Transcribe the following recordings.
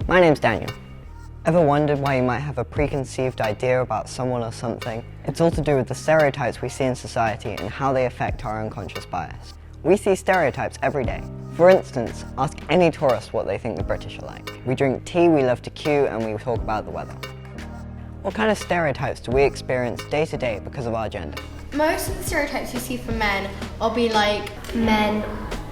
My name's Daniel. Ever wondered why you might have a preconceived idea about someone or something? It's all to do with the stereotypes we see in society and how they affect our unconscious bias. We see stereotypes every day. For instance, ask any tourist what they think the British are like. We drink tea, we love to queue, and we talk about the weather. What kind of stereotypes do we experience day to day because of our gender? Most of the stereotypes you see from men will be like, men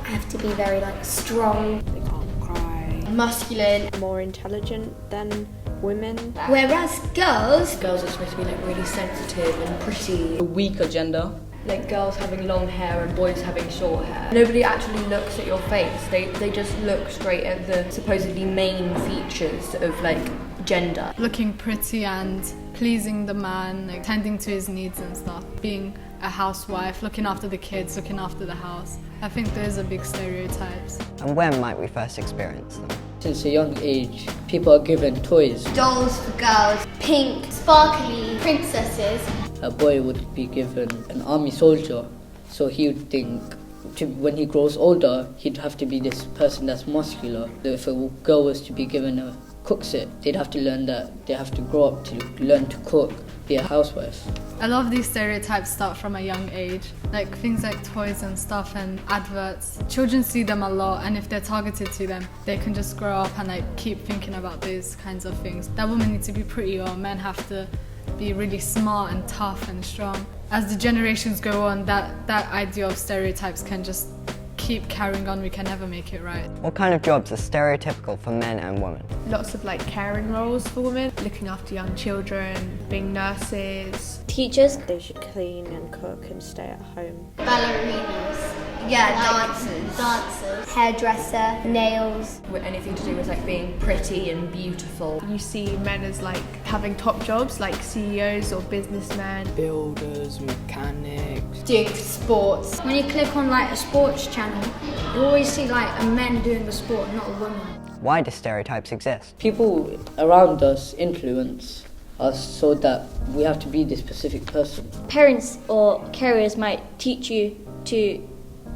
have to be very strong, They can't cry. musculine, More intelligent than women. whereas girls Girls are supposed to be really sensitive and pretty. A weaker gender. Like girls having long hair and boys having short hair. Nobody actually looks at your face. They just look straight at the supposedly main features of gender. Looking pretty and pleasing the man, tending to his needs and stuff. Being a housewife, looking after the kids, looking after the house. I think those are big stereotypes. And when might we first experience them? Since a young age, people are given toys. dolls for girls, pink, sparkly princesses. A boy would be given an army soldier, so he would think when he grows older, he'd have to be this person that's muscular. If a girl was to be given a cook set, they'd have to learn that they have to grow up to learn to cook, be a housewife. A lot of these stereotypes start from a young age, like things like toys and stuff and adverts. Children see them a lot, and if they're targeted to them, they can just grow up and keep thinking about these kinds of things. That women need to be pretty, or men have to be really smart and tough and strong. As the generations go on, that idea of stereotypes can just keep carrying on. We can never make it right. What kind of jobs are stereotypical for men and women? Lots of caring roles for women, looking after young children, being nurses. Teachers, They should clean and cook and stay at home. ballerinas, dancers, hairdresser, nails. With anything to do with being pretty and beautiful. You see men as having top jobs like CEOs or businessmen. Builders, mechanics. Doing sports. When you click on a sports channel, you always see a man doing the sport, not a woman. Why do stereotypes exist? People around us influence us so that we have to be this specific person. Parents or carers might teach you to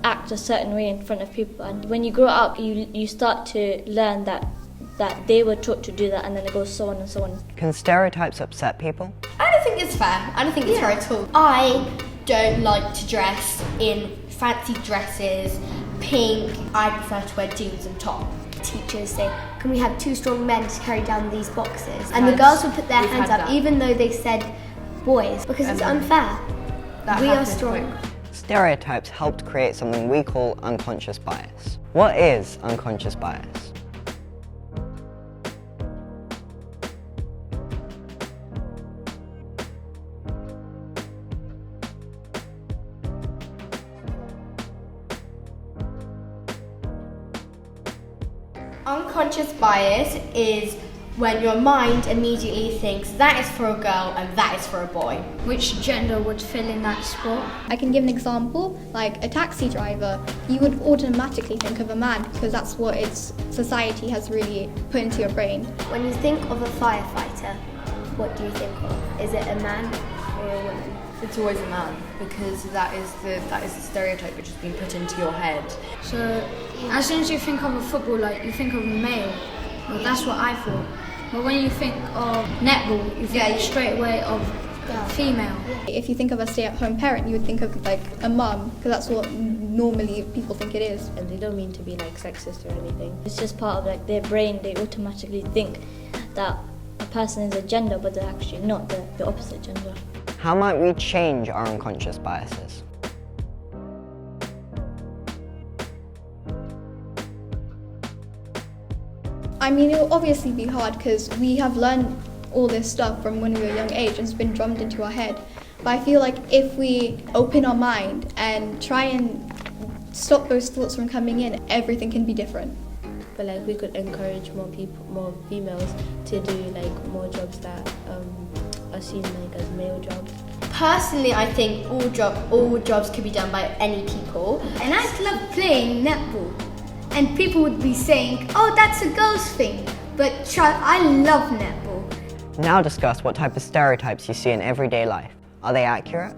act a certain way in front of people, and when you grow up you start to learn that they were taught to do that, and then it goes so on and so on. Can stereotypes upset people? I don't think it's fair. I don't think it's fair at all. I don't like to dress in fancy dresses, pink. I prefer to wear jeans and top. Teachers say, can we have two strong men to carry down these boxes? And the girls would put their hands up even though they said boys, because it's unfair. We are strong. Stereotypes helped create something we call unconscious bias. What is unconscious bias? Unconscious bias is when your mind immediately thinks that is for a girl and that is for a boy. Which gender would fill in that spot? I can give an example, like a taxi driver. You would automatically think of a man because that's what society has really put into your brain. When you think of a firefighter, what do you think of? Is it a man or a woman? It's always a man, because that is the stereotype which has been put into your head. So, as soon as you think of a footballer, you think of a male. Well, that's what I thought. But when you think of netball, you think straight away of female. If you think of a stay-at-home parent, you would think of a mum, because that's what normally people think it is. And they don't mean to be sexist or anything. It's just part of their brain. They automatically think that a person is a gender, but they're actually not, the opposite gender. How might we change our unconscious biases? I mean, it will obviously be hard because we have learned all this stuff from when we were a young age and it's been drummed into our head. But I feel like if we open our mind and try and stop those thoughts from coming in, everything can be different. But we could encourage more females to do more jobs that are seen as male jobs. Personally, I think all jobs could be done by any people. And I love playing netball. And people would be saying, oh, that's a girl's thing. But I love netball. Now discuss what type of stereotypes you see in everyday life. Are they accurate?